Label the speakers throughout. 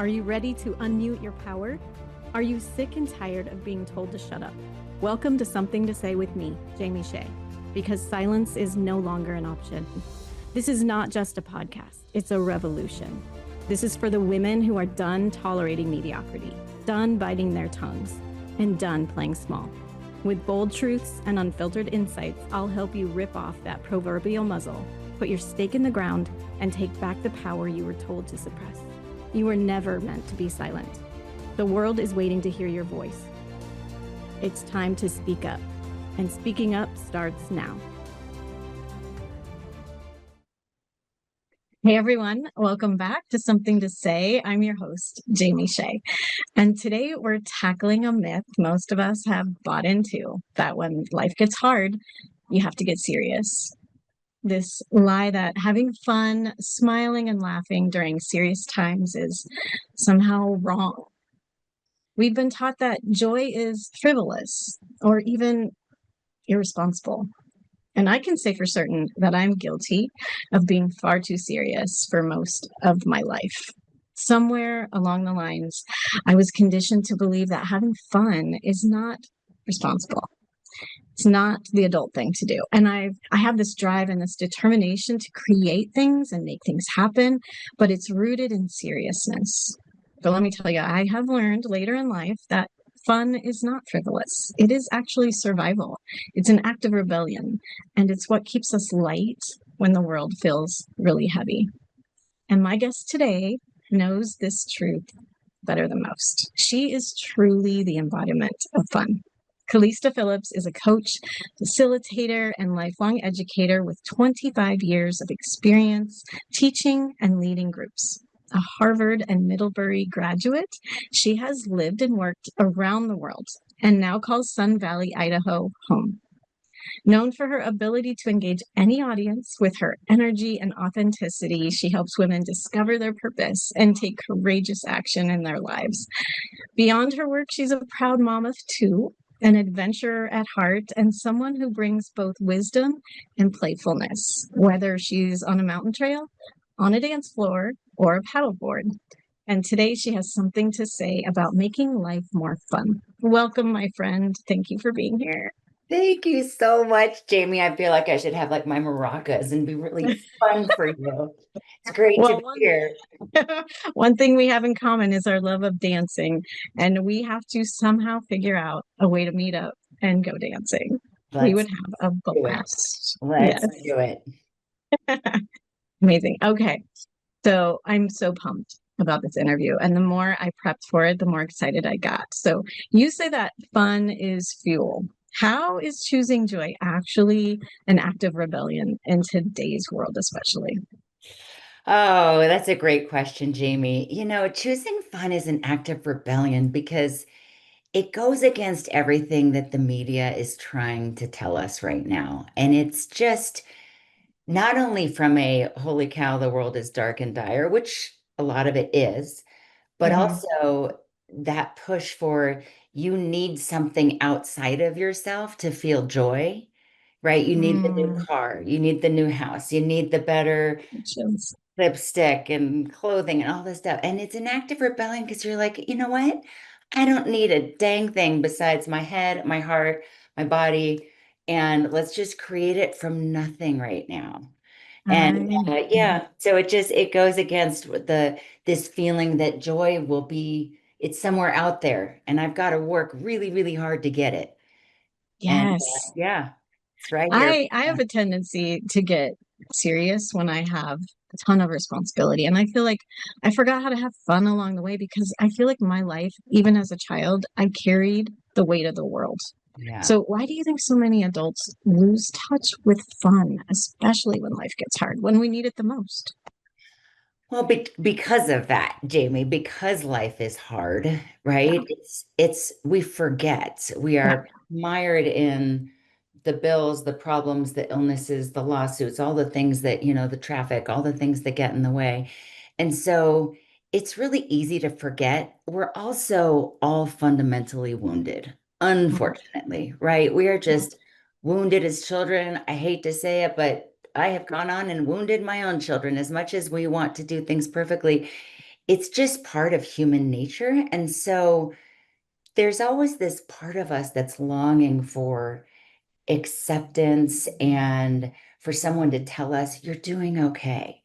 Speaker 1: Are you ready to unmute your power? Are you sick and tired of being told to shut up? Welcome to Something to Say with me, Shae, because silence is no longer an option. This is not just a podcast, it's a revolution. This is for the women who are done tolerating mediocrity, done biting their tongues, and done playing small. With bold truths and unfiltered insights, I'll help you rip off that proverbial muzzle, put your stake in the ground, and take back the power you were told to suppress. You were never meant to be silent. The world is waiting to hear your voice. It's time to speak up, and speaking up starts now. Hey everyone, welcome back to Something to Say. I'm your host, Shae. And today we're tackling a myth most of us have bought into, that when life gets hard, you have to get serious. This lie that having fun, smiling and laughing during serious times is somehow wrong. We've been taught that joy is frivolous or even irresponsible. And I can say for certain that I'm guilty of being far too serious for most of my life. Somewhere along the lines, I was conditioned to believe that having fun is not responsible. It's not the adult thing to do. And I have this drive and this determination to create things and make things happen, but it's rooted in seriousness. But let me tell you, I have learned later in life that fun is not frivolous. It is actually survival. It's an act of rebellion, and it's what keeps us light when the world feels really heavy. And my guest today knows this truth better than most. She is truly the embodiment of fun. Calysta Phillips is a coach, facilitator, and lifelong educator with 25 years of experience teaching and leading groups. A Harvard and Middlebury graduate, she has lived and worked around the world and now calls Sun Valley, Idaho, home. Known for her ability to engage any audience with her energy and authenticity, she helps women discover their purpose and take courageous action in their lives. Beyond her work, she's a proud mom of two, an adventurer at heart, and someone who brings both wisdom and playfulness, whether she's on a mountain trail, on a dance floor, or a paddleboard. And today she has something to say about making life more fun. Welcome, my friend. Thank you for being here.
Speaker 2: Thank you so much, Jamie. I feel like I should have like my maracas and be really fun for you. It's great to be here.
Speaker 1: One thing we have in common is our love of dancing, and we have to somehow figure out a way to meet up and go dancing. We would have a blast.
Speaker 2: Let's do it.
Speaker 1: Amazing. Okay. So I'm so pumped about this interview. And the more I prepped for it, the more excited I got. So you say that fun is fuel. How is choosing joy actually an act of rebellion in today's world, especially?
Speaker 2: Oh, that's a great question, Jamie. You know, choosing fun is an act of rebellion because it goes against everything that the media is trying to tell us right now. And it's just not only from a holy cow, the world is dark and dire, which a lot of it is, but also that push for you need something outside of yourself to feel joy, right? You need the new car, you need the new house, you need the better lipstick and clothing and all this stuff. And it's an act of rebellion because you're like, you know what? I don't need a dang thing besides my head, my heart, my body, and let's just create it from nothing right now. And yeah, so it goes against this feeling that joy will be, it's somewhere out there and I've got to work really, really hard to get it.
Speaker 1: Yes.
Speaker 2: And yeah, it's right here.
Speaker 1: I have a tendency to get serious when I have a ton of responsibility. And I feel like I forgot how to have fun along the way because I feel like my life, even as a child, I carried the weight of the world.
Speaker 2: Yeah.
Speaker 1: So why do you think so many adults lose touch with fun, especially when life gets hard, when we need it the most?
Speaker 2: Well, because of that, Jamie, because life is hard, right? We forget. We are mired in the bills, the problems, the illnesses, the lawsuits, all the things that, the traffic, all the things that get in the way. And so it's really easy to forget. We're also all fundamentally wounded, unfortunately, right? We are just wounded as children. I hate to say it, but I have gone on and wounded my own children as much as we want to do things perfectly. it's just part of human nature. And so there's always this part of us that's longing for acceptance and for someone to tell us you're doing okay,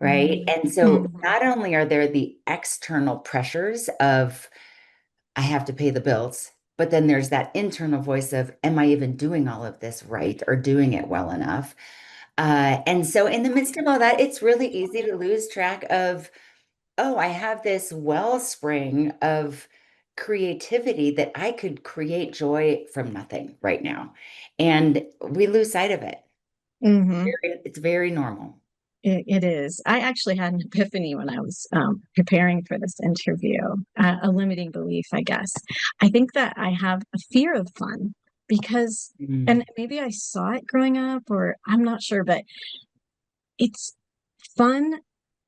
Speaker 2: right? And so
Speaker 1: Mhm.
Speaker 2: not only are there the external pressures of I have to pay the bills, but then there's that internal voice of am I even doing all of this right or doing it well enough? And so in the midst of all that, it's really easy to lose track of, oh, I have this wellspring of creativity that I could create joy from nothing right now. And we lose sight of it.
Speaker 1: Mhm.
Speaker 2: It's very normal.
Speaker 1: It is. I actually had an epiphany when I was preparing for this interview, a limiting belief, I guess. I think that I have a fear of fun because,
Speaker 2: Mm.
Speaker 1: and maybe I saw it growing up, or I'm not sure, but it's fun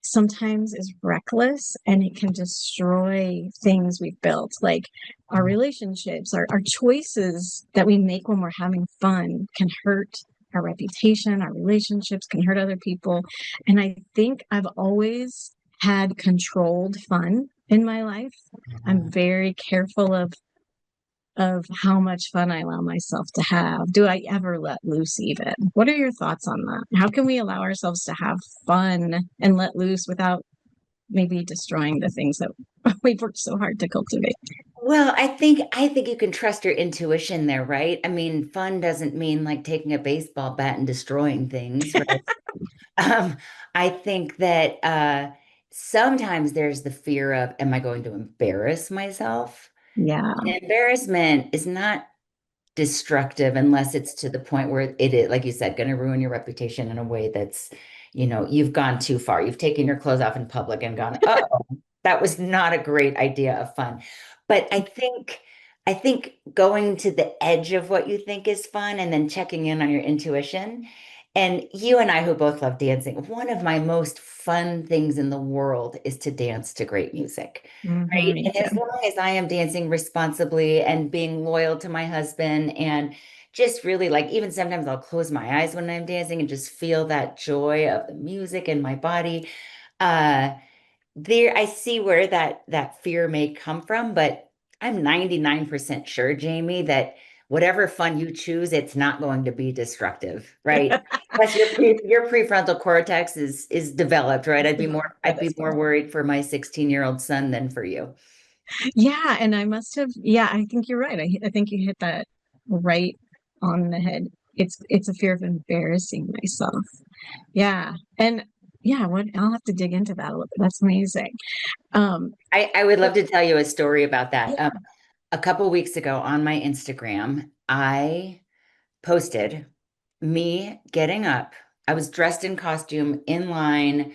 Speaker 1: sometimes is reckless and it can destroy things we've built, like our relationships, our choices that we make when we're having fun can hurt our reputation, our relationships can hurt other people. And I think I've always had controlled fun in my life. I'm very careful of how much fun I allow myself to have. Do I ever let loose even? What are your thoughts on that? How can we allow ourselves to have fun and let loose without maybe destroying the things that we've worked so hard to cultivate?
Speaker 2: Well, I think you can trust your intuition there, right? I mean, fun doesn't mean like taking a baseball bat and destroying things, right? Um, I think that sometimes there's the fear of, am I going to embarrass myself?
Speaker 1: Yeah.
Speaker 2: And embarrassment is not destructive unless it's to the point where it is, like you said, going to ruin your reputation in a way that's, you've gone too far. You've taken your clothes off in public and gone, oh, that was not a great idea of fun. But I think going to the edge of what you think is fun and then checking in on your intuition. And you and I, who both love dancing, one of my most fun things in the world is to dance to great music. Right.
Speaker 1: Me
Speaker 2: And as
Speaker 1: too.
Speaker 2: long as I am dancing responsibly and being loyal to my husband and just really like, even sometimes I'll close my eyes when I'm dancing and just feel that joy of the music in my body. Uh, there, I see where that fear may come from, but I'm 99% sure, Jamie, that whatever fun you choose, it's not going to be destructive, right? Plus, your prefrontal cortex is developed, right? I'd
Speaker 1: That
Speaker 2: be
Speaker 1: is
Speaker 2: more worried for my 16-year-old son than for you.
Speaker 1: Yeah, and I must have, yeah, I think you're right. I think you hit that right on the head. It's a fear of embarrassing myself. Yeah. And yeah, what I'll have to dig into that a little bit. That's amazing.
Speaker 2: I would love to tell you a story about that.
Speaker 1: Yeah.
Speaker 2: A couple weeks ago on my Instagram, I posted me getting up. I was dressed in costume in line,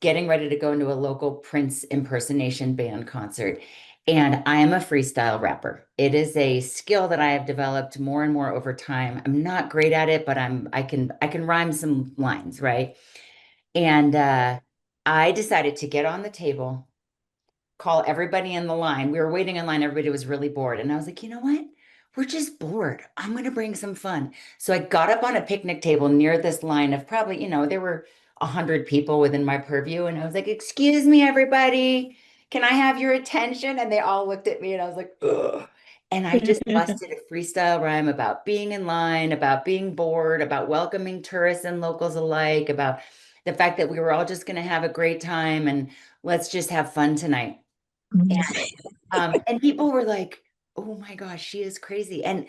Speaker 2: getting ready to go into a local Prince impersonation band concert. And I am a freestyle rapper. It is a skill that I have developed more and more over time. I'm not great at it, but I can rhyme some lines, right? And I decided to get on the table, call everybody in the line. We were waiting in line. Everybody was really bored. And I was like, you know what? We're just bored. I'm going to bring some fun. So I got up on a picnic table near this line of probably, there were 100 people within my purview. And I was like, excuse me, everybody. Can I have your attention? And they all looked at me and I was like, ugh. And I just busted a freestyle rhyme about being in line, about being bored, about welcoming tourists and locals alike, about the fact that we were all just going to have a great time and let's just have fun tonight.
Speaker 1: Amazing.
Speaker 2: And people were like, oh my gosh, she is crazy. And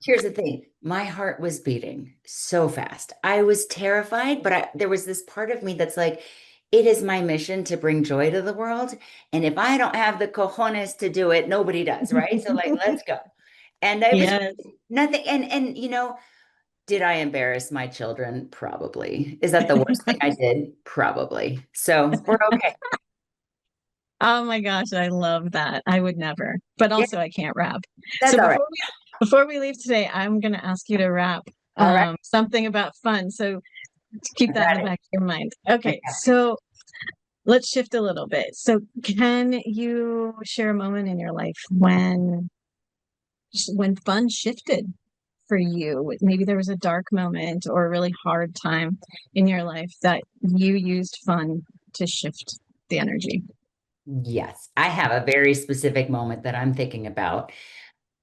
Speaker 2: here's the thing, my heart was beating so fast. I was terrified, but there was this part of me that's like, it is my mission to bring joy to the world. And if I don't have the cojones to do it, nobody does, right? So like, let's go. And it was
Speaker 1: Yes.
Speaker 2: nothing. And did I embarrass my children? Probably. Is that the worst thing I did? Probably. So we're okay.
Speaker 1: Oh my gosh, I love that. I would never, but
Speaker 2: Yeah,
Speaker 1: also I can't rap.
Speaker 2: that's
Speaker 1: So
Speaker 2: all right.
Speaker 1: before we leave today, I'm going to ask you to rap
Speaker 2: All right.
Speaker 1: something about fun. So
Speaker 2: I
Speaker 1: keep that in the
Speaker 2: got it.
Speaker 1: back of your mind.
Speaker 2: I
Speaker 1: Okay,
Speaker 2: got it.
Speaker 1: so let's shift a little bit. So can you share a moment in your life when fun shifted for you? Maybe there was a dark moment or a really hard time in your life that you used fun to shift the energy.
Speaker 2: Yes, I have a very specific moment that I'm thinking about.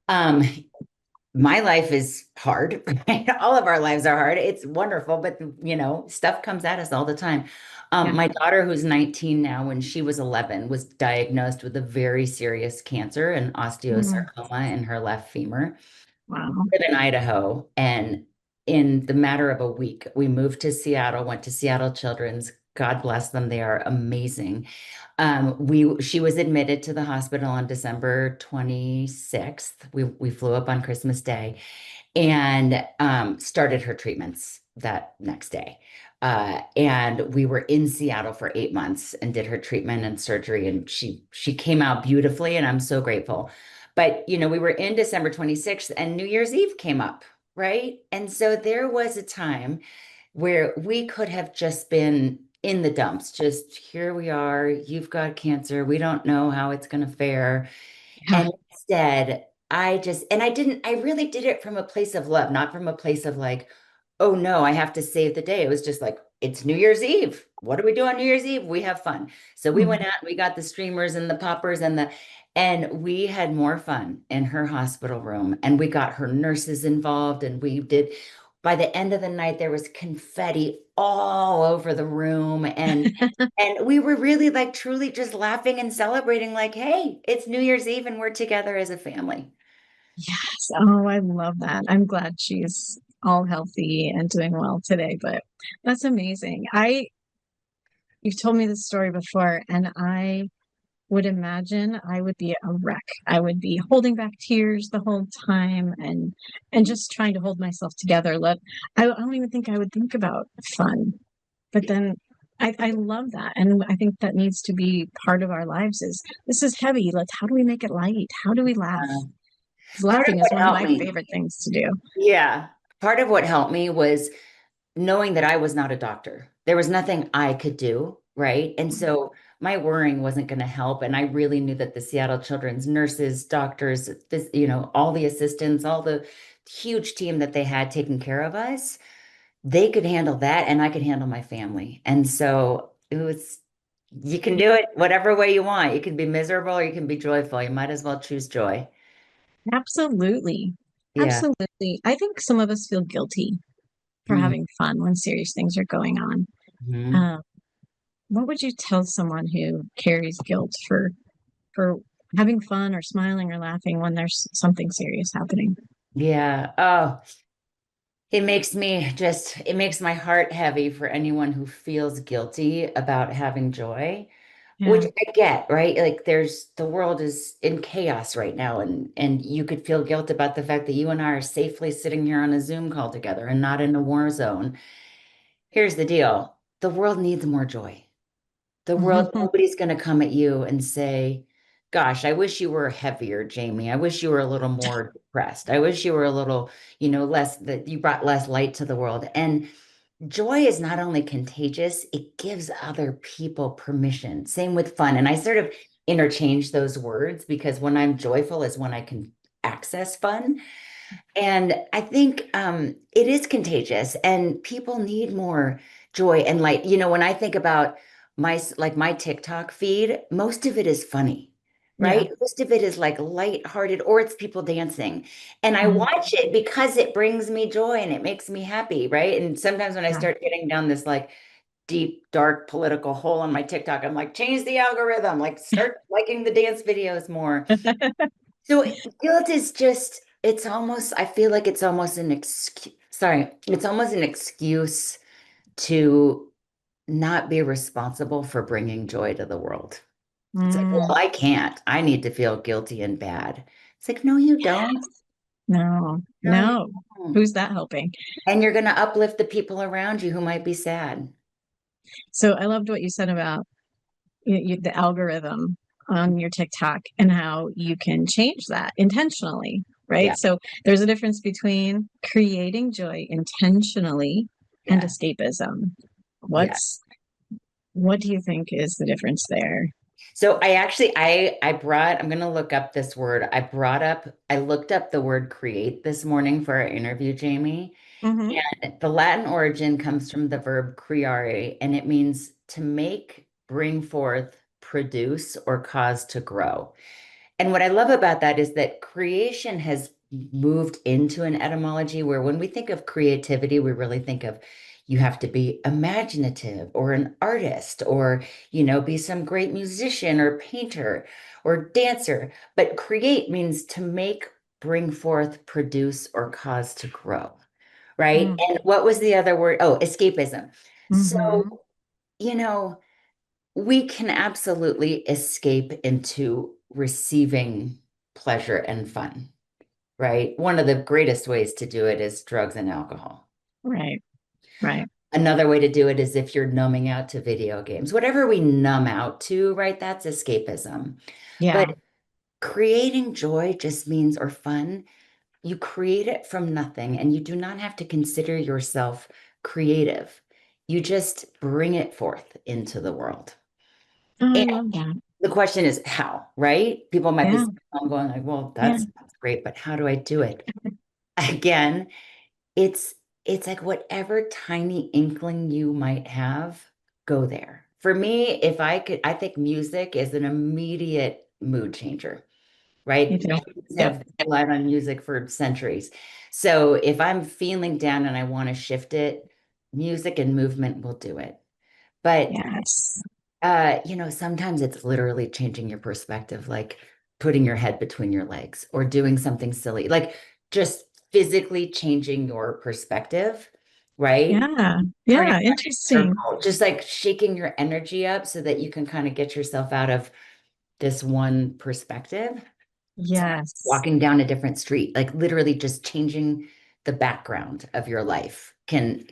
Speaker 2: Um, my life is hard, right? All of our lives are hard. It's wonderful, but stuff comes at us all the time.
Speaker 1: Yeah.
Speaker 2: My daughter, who's 19 now, when she was 11, was diagnosed with a very serious cancer and
Speaker 1: Mm,
Speaker 2: osteosarcoma in her left femur.
Speaker 1: wow.
Speaker 2: Live in Idaho, and in the matter of a week, we moved to Seattle, went to Seattle Children's. God bless them, they are amazing. She was admitted to the hospital on December 26th. We flew up on Christmas Day and started her treatments that next day. And we were in Seattle for 8 months and did her treatment and surgery, and she came out beautifully, and I'm so grateful. But we were in December 26th, and New Year's Eve came up, right? And so there was a time where we could have just been in the dumps, just here we are, you've got cancer, we don't know how it's going to fare.
Speaker 1: Yeah.
Speaker 2: And instead, I really did it from a place of love, not from a place of like, oh no, I have to save the day. It was just like, it's New Year's Eve. What do we do on New Year's Eve? We have fun. So we went
Speaker 1: Mhm.
Speaker 2: out, we got the streamers and the poppers and we had more fun in her hospital room, and we got her nurses involved, and by the end of the night, there was confetti all over the room, and we were really like truly just laughing and celebrating, like, hey, it's New Year's Eve and we're together as a family.
Speaker 1: Yes. Oh, I love that. I'm glad she's all healthy and doing well today, but that's amazing. You've told me this story before, and I would imagine I would be a wreck. I would be holding back tears the whole time and just trying to hold myself together. I don't even think I would think about fun. But then I love that. And I think that needs to be part of our lives is this is heavy. How do we make it light? How do we laugh?
Speaker 2: Uh,
Speaker 1: 'Cause
Speaker 2: Part of
Speaker 1: laughing is
Speaker 2: what
Speaker 1: one of
Speaker 2: helped
Speaker 1: my
Speaker 2: me,
Speaker 1: favorite things to do.
Speaker 2: yeah, part of what helped me was knowing that I was not a doctor. There was nothing I could do, right? And so my worrying wasn't going to help. And I really knew that the Seattle Children's nurses, doctors, all the assistants, all the huge team that they had taking care of us, they could handle that, and I could handle my family. And so you can do it whatever way you want. You can be miserable or you can be joyful. You might as well choose joy.
Speaker 1: Absolutely.
Speaker 2: Yeah.
Speaker 1: Absolutely. I think some of us feel guilty for
Speaker 2: Mhm.
Speaker 1: having fun when serious things are going on.
Speaker 2: Mhm.
Speaker 1: Um, what would you tell someone who carries guilt for having fun or smiling or laughing when there's something serious happening?
Speaker 2: Yeah. Oh, it makes my heart heavy for anyone who feels guilty about having joy, which
Speaker 1: Yeah.
Speaker 2: I get, right? Like the world is in chaos right now, and you could feel guilt about the fact that you and I are safely sitting here on a Zoom call together and not in a war zone. Here's the deal. The world needs more joy. Nobody's going to come at you and say, gosh, I wish you were heavier, Jamie. I wish you were a little more depressed. I wish you were a little, less, that you brought less light to the world. And joy is not only contagious, it gives other people permission. Same with fun. And I sort of interchange those words because when I'm joyful is when I can access fun. And I think it is contagious, and people need more joy and light. When I think about my TikTok feed, most of it is funny,
Speaker 1: Yeah.
Speaker 2: right? Most of it is like lighthearted, or it's people dancing. And I
Speaker 1: Mm,
Speaker 2: watch it because it brings me joy and it makes me happy, right? And sometimes when I
Speaker 1: yeah.
Speaker 2: start getting down this like deep, dark political hole on my TikTok, I'm like, change the algorithm, like start liking the dance videos more. So guilt is just, I feel like it's almost an excuse, sorry, it's almost an excuse to not be responsible for bringing joy to the world. It's like, well,
Speaker 1: Mm,
Speaker 2: I can't. I need to feel guilty and bad. It's like, no, you don't.
Speaker 1: no,
Speaker 2: No, you
Speaker 1: no.
Speaker 2: don't.
Speaker 1: Who's that helping?
Speaker 2: And you're going to uplift the people around you who might be sad.
Speaker 1: So I loved what you said about the algorithm on your TikTok and how you can change that intentionally, right?
Speaker 2: Yeah,
Speaker 1: So there's a difference between creating joy intentionally and
Speaker 2: yeah,
Speaker 1: escapism.
Speaker 2: yeah.
Speaker 1: What do you think is the difference there?
Speaker 2: So I'm going to look up this word. I looked up the word create this morning for our interview, Jamie.
Speaker 1: Hmm.
Speaker 2: The Latin origin comes from the verb creare, and it means to make, bring forth, produce or cause to grow. And what I love about that is that creation has moved into an etymology where when we think of creativity, we really think of you have to be imaginative or an artist or, be some great musician or painter or dancer. But create means to make, bring forth, produce, or cause to grow, right?
Speaker 1: Mm.
Speaker 2: And what was the other word? Oh, escapism. So,
Speaker 1: Hmm.
Speaker 2: you know, we can absolutely escape into receiving pleasure and fun, right? One of the greatest ways to do it is drugs and alcohol.
Speaker 1: Right, right.
Speaker 2: Another way to do it is if you're numbing out to video games, whatever we numb out to, right? That's escapism.
Speaker 1: Yeah,
Speaker 2: But creating joy just means, or fun, you create it from nothing and you do not have to consider yourself creative. You just bring it forth into the world.
Speaker 1: oh, I
Speaker 2: And
Speaker 1: love that.
Speaker 2: the question is how, right? People might be
Speaker 1: Yeah,
Speaker 2: saying, I'm going like, well,
Speaker 1: yeah,
Speaker 2: that's great, but how do I do it? Again, it's it's like whatever tiny inkling you might have, go there. For me, if I could, I think music is an immediate mood changer,
Speaker 1: me
Speaker 2: right?
Speaker 1: too.
Speaker 2: Humans
Speaker 1: Yep.
Speaker 2: have relied on music for centuries. So if I'm feeling down and I want to shift it, music and movement will do it. But
Speaker 1: Yes.
Speaker 2: sometimes it's literally changing your perspective, like putting your head between your legs or doing something silly, like just physically changing your perspective, right?
Speaker 1: Yeah.
Speaker 2: Turning
Speaker 1: Yeah.
Speaker 2: back a
Speaker 1: Interesting.
Speaker 2: circle, just like shaking your energy up so that you can kind of get yourself out of this one perspective. It's like
Speaker 1: Yes.
Speaker 2: walking down a different street, like literally just changing the background of your life can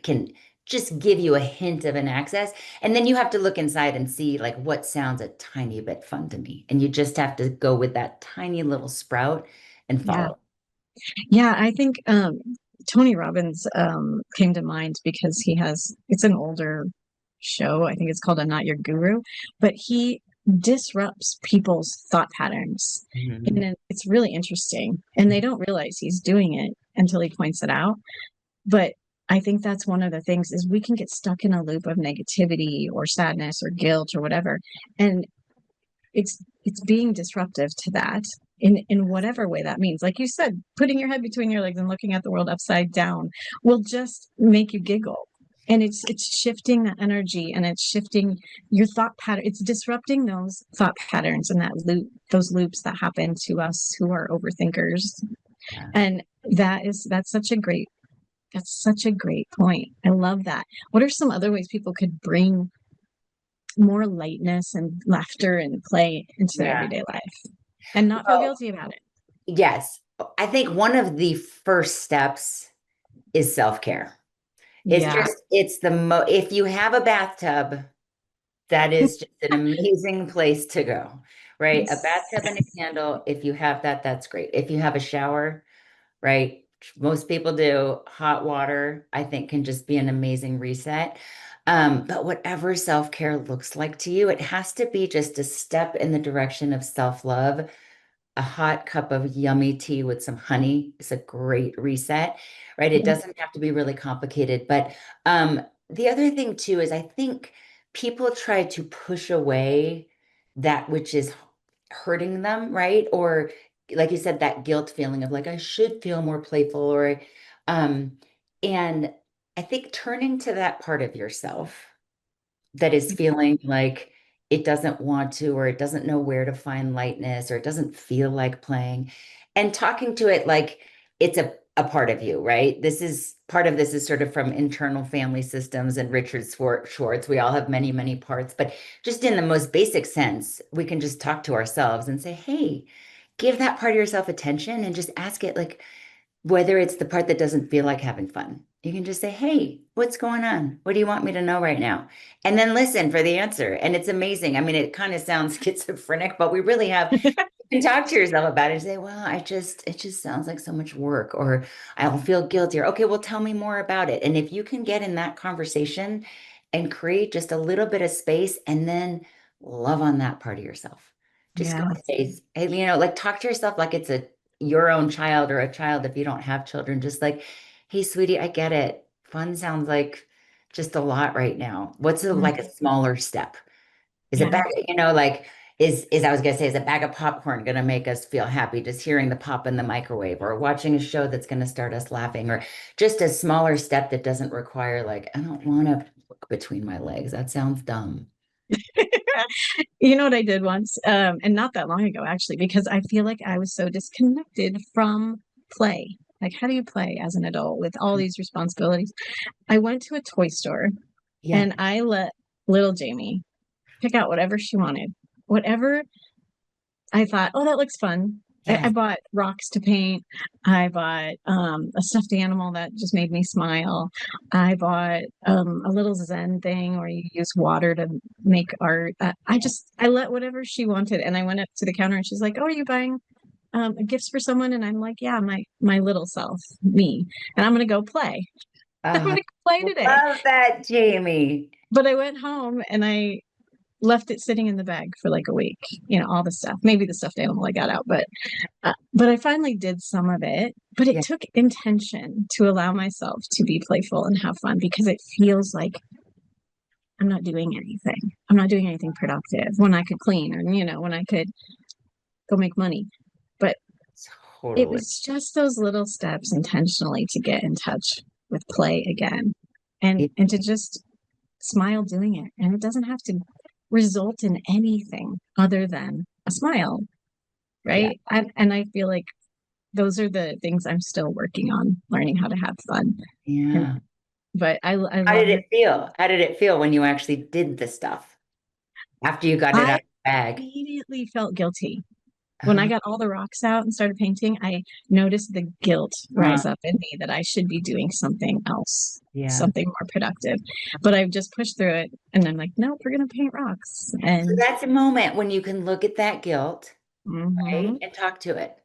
Speaker 2: just give you a hint of an access. And then you have to look inside and see like what sounds a tiny bit fun to me. And you just have to go with that tiny little sprout and
Speaker 1: Yeah.
Speaker 2: follow.
Speaker 1: Yeah. I think Tony Robbins came to mind because it's an older show. I think it's called I'm Not Your Guru, but he disrupts people's thought patterns. And
Speaker 2: Mhm.
Speaker 1: it's really interesting. And they don't realize he's doing it until he points it out. But I think that's one of the things is we can get stuck in a loop of negativity or sadness or guilt or whatever. And it's being disruptive to that in whatever way that means. Like you said, putting your head between your legs and looking at the world upside down will just make you giggle. And it's shifting that energy and it's shifting your thought pattern. It's disrupting those thought patterns and that loop, those loops that happen to us who are overthinkers.
Speaker 2: Yeah.
Speaker 1: And that's such a great point. I love that. What are some other ways people could bring more lightness and laughter and play into their
Speaker 2: Yeah.
Speaker 1: everyday life and not feel
Speaker 2: Well,
Speaker 1: guilty about it?
Speaker 2: yes. I think one of the first steps is self-care.
Speaker 1: Yeah.
Speaker 2: It's if you have a bathtub, that is just an amazing place to go, right? A
Speaker 1: Yes.
Speaker 2: bathtub and a candle, if you have that, that's great. If you have a shower, right? Most people do. Hot water, I think, can just be an amazing reset. But whatever self-care looks like to you, it has to be just a step in the direction of self-love. A hot cup of yummy tea with some honey is a great reset, right? It
Speaker 1: Yeah.
Speaker 2: doesn't have to be really complicated. But the other thing too is I think people try to push away that which is hurting them, right? Or like you said, that guilt feeling of like I should feel more playful or um and I think turning to that part of yourself that is feeling like it doesn't want to, or it doesn't know where to find lightness, or it doesn't feel like playing, and talking to it like it's a part of you, right? This is part of this is sort of from internal family systems and Richard Schwartz. We all have many, many parts, but just in the most basic sense, we can just talk to ourselves and say, hey, give that part of yourself attention and just ask it like, whether it's the part that doesn't feel like having fun. You can just say, hey, what's going on? What do you want me to know right now? And then listen for the answer. And it's amazing. I mean, it kind of sounds schizophrenic, but we really have, you can talk to yourself about it and say, well, it just sounds like so much work, or I'll feel guilty, or okay, well, tell me more about it. And if you can get in that conversation and create just a little bit of space and then love on that part of yourself. Just go,
Speaker 1: Yeah.
Speaker 2: hey, like talk to yourself like it's your own child or a child if you don't have children, just like, hey, sweetie, I get it. Fun sounds like just a lot right now. What's like a smaller step? Is a
Speaker 1: Yeah.
Speaker 2: bag, like is I was gonna say, is a bag of popcorn gonna make us feel happy just hearing the pop in the microwave or watching a show that's gonna start us laughing or just a smaller step that doesn't require like, I don't want to look between my legs. That sounds dumb.
Speaker 1: You know what I did once, and not that long ago, actually, because I feel like I was so disconnected from play. Like, how do you play as an adult with all these responsibilities? I went to a toy store
Speaker 2: Yeah.
Speaker 1: and I let little Jamie pick out whatever she wanted, whatever I thought, oh, that looks fun. I
Speaker 2: Yes.
Speaker 1: bought rocks to paint. I bought a stuffed animal that just made me smile. I bought a little Zen thing where you use water to make art. I let whatever she wanted, and I went up to the counter and she's like, "Oh, are you buying gifts for someone?" And I'm like, "Yeah, my little self, me, and I'm gonna go play. I'm
Speaker 2: Uh,
Speaker 1: gonna play today."
Speaker 2: love that, Jamie.
Speaker 1: But I went home and I left it sitting in the bag for like a week. All the stuff, maybe the stuffed animal I got out, but I finally did some of it. But it
Speaker 2: Yeah.
Speaker 1: took intention to allow myself to be playful and have fun because it feels like I'm not doing anything. I'm not doing anything productive when I could clean or, when I could go make money. But it
Speaker 2: Totally.
Speaker 1: was just those little steps intentionally to get in touch with play again and to just smile doing it. And it doesn't have to result in anything other than a smile,
Speaker 2: Yeah.
Speaker 1: right? And I feel like those are the things I'm still working on, learning how to have fun. And
Speaker 2: Yeah.
Speaker 1: but I
Speaker 2: How
Speaker 1: love
Speaker 2: did
Speaker 1: it.
Speaker 2: it feel? How did it feel when you actually did the stuff after you got it
Speaker 1: I
Speaker 2: out of the bag?
Speaker 1: immediately felt guilty. When I
Speaker 2: Uh,
Speaker 1: got all the rocks out and started painting, I noticed the guilt
Speaker 2: uh,
Speaker 1: rise up in me that I should be doing something else,
Speaker 2: yeah.
Speaker 1: something more productive. But I've just pushed through it and I'm like, nope, we're gonna paint rocks.
Speaker 2: So
Speaker 1: And
Speaker 2: that's a moment when you can look at that guilt, right?
Speaker 1: mhm,
Speaker 2: And talk to it.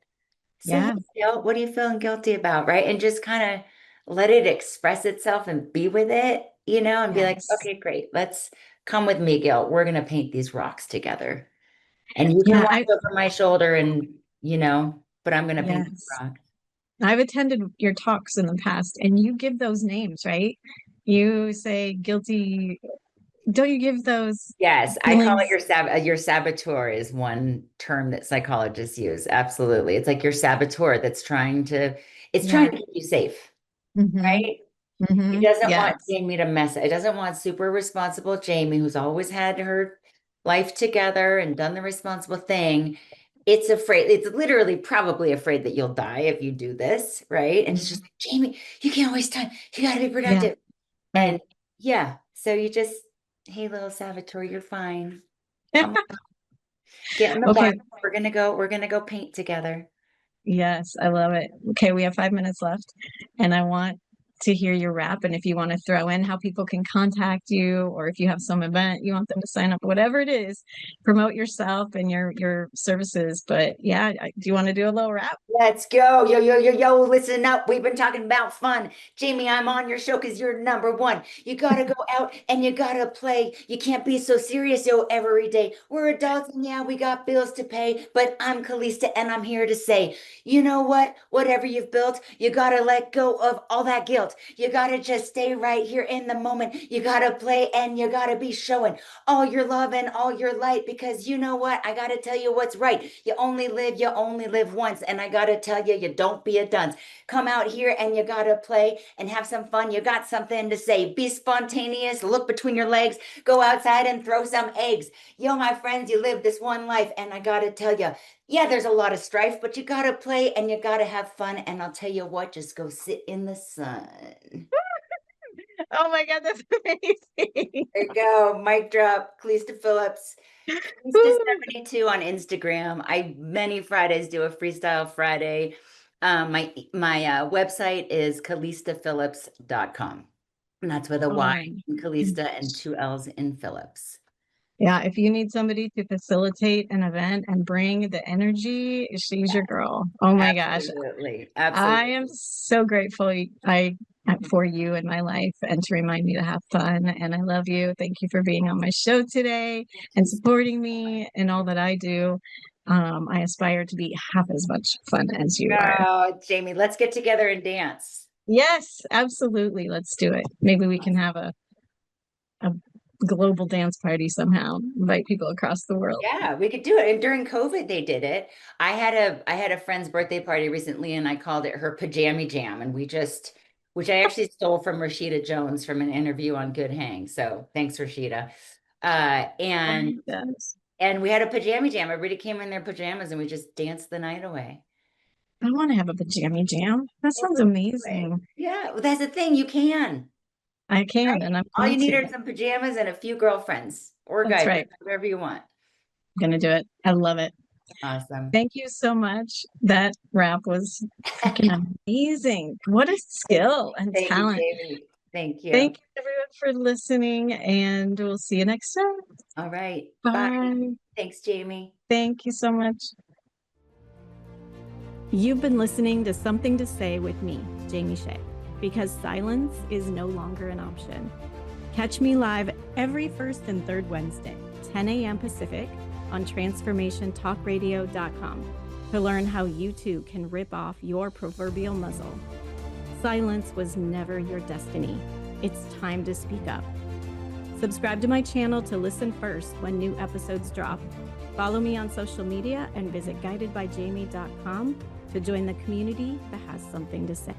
Speaker 2: Say, hey,
Speaker 1: yeah,
Speaker 2: guilt, what are you feeling guilty about? Right. And just kind of let it express itself and be with it, and be like,
Speaker 1: yes.
Speaker 2: okay, great. Let's come with me, guilt. We're going to paint these rocks together. And you can
Speaker 1: Yeah,
Speaker 2: watch over my shoulder and, but I'm going to paint these
Speaker 1: yes.
Speaker 2: rocks.
Speaker 1: I've attended your talks in the past and you give those names, right? You say guilty. Don't you give those
Speaker 2: Yes, I call it
Speaker 1: feelings?
Speaker 2: your saboteur is one term that psychologists use. Absolutely. It's like your saboteur that's trying
Speaker 1: Yeah.
Speaker 2: to keep you safe,
Speaker 1: Mm-hmm.
Speaker 2: right? It
Speaker 1: Mm-hmm.
Speaker 2: doesn't want
Speaker 1: Yes.
Speaker 2: Jamie to mess. It doesn't want super responsible Jamie, who's always had her life together and done the responsible thing. It's afraid. It's literally probably afraid that you'll die if you do this, right? And it's
Speaker 1: Mhm.
Speaker 2: just like, Jamie, you can't waste time. You got to be
Speaker 1: Yeah.
Speaker 2: productive.
Speaker 1: Right.
Speaker 2: And yeah, so you just, hey, little Salvatore, you're fine. Come on, get in the box.
Speaker 1: Okay.
Speaker 2: We're gonna go paint together.
Speaker 1: Yes, I love it. Okay, we have 5 minutes left, and I want to hear your wrap. And if you want to throw in how people can contact you, or if you have some event you want them to sign up, whatever it is, promote yourself and your services. But yeah, do you want to do a little wrap?
Speaker 2: Let's go. Yo, yo, yo, yo, listen up. We've been talking about fun. Jamie, I'm on your show because you're number one. You got to go out and you got to play. You can't be so serious, yo, every day. We're adults and yeah, we got bills to pay, but I'm Calysta and I'm here to say, you know what? Whatever you've built, you got to let go of all that guilt. You got to just stay right here in the moment. You got to play and you got to be showing all your love and all your light because you know what? I got to tell you what's right. You only live once. And I got to tell you, you don't be a dunce. Come out here and you got to play and have some fun. You got something to say. Be spontaneous, look between your legs, go outside and throw some eggs. Yo, my friends, you live this one life. And I got to tell you, yeah, there's a lot of strife, but you got to play and you got to have fun. And I'll tell you what, just go sit in the sun.
Speaker 1: Oh my God, that's amazing.
Speaker 2: There you go. Mic drop. Calysta Phillips. Calysta
Speaker 1: Woo.
Speaker 2: 72 on Instagram. I many Fridays do a freestyle Friday. My website is calystaphillips.com. And that's with a
Speaker 1: Oh
Speaker 2: Y
Speaker 1: my.
Speaker 2: in Calysta and two L's in Phillips.
Speaker 1: Yeah, if you need somebody to facilitate an event and bring the energy, she's your girl. Oh my gosh.
Speaker 2: Absolutely.
Speaker 1: I
Speaker 2: Absolutely.
Speaker 1: am so grateful for you in my life and to remind me to have fun. And I love you. Thank you for being on my show today and supporting me in all that I do. I aspire to be half as much fun as you are.
Speaker 2: Oh, Jamie, let's get together and dance.
Speaker 1: Yes, absolutely. Let's do it. Maybe we can have a global dance party somehow, invite people across the world.
Speaker 2: Yeah, we could do it. And during COVID, they did it. I had a friend's birthday party recently, and I called it her pajama jam, and which I actually stole from Rashida Jones from an interview on Good Hang. So thanks, Rashida. Uh,
Speaker 1: Oh
Speaker 2: and
Speaker 1: my gosh.
Speaker 2: and we had a pajama jam. Everybody came in their pajamas, and we just danced the night away.
Speaker 1: I want to have a pajama jam. That sounds amazing.
Speaker 2: Yeah, well, that's the thing. You can.
Speaker 1: I can, and I'm
Speaker 2: All
Speaker 1: going
Speaker 2: you need
Speaker 1: to.
Speaker 2: are some pajamas and a few girlfriends or
Speaker 1: That's
Speaker 2: guys,
Speaker 1: right.
Speaker 2: whatever you want.
Speaker 1: I'm going to do it. I love it.
Speaker 2: Awesome.
Speaker 1: Thank you so much. That rap was freaking amazing. What a skill and
Speaker 2: Thank you,
Speaker 1: talent.
Speaker 2: Jamie. Thank you.
Speaker 1: Thank you everyone for listening, and we'll see you next time.
Speaker 2: All right. Bye.
Speaker 1: Bye.
Speaker 2: Thanks, Jamie.
Speaker 1: Thank you so much. You've been listening to Something to Say with me, Jamie Shae, because silence is no longer an option. Catch me live every first and third Wednesday, 10 a.m. Pacific, on transformationtalkradio.com to learn how you too can rip off your proverbial muzzle. Silence was never your destiny. It's time to speak up. Subscribe to my channel to listen first when new episodes drop. Follow me on social media and visit guidedbyjamie.com to join the community that has something to say.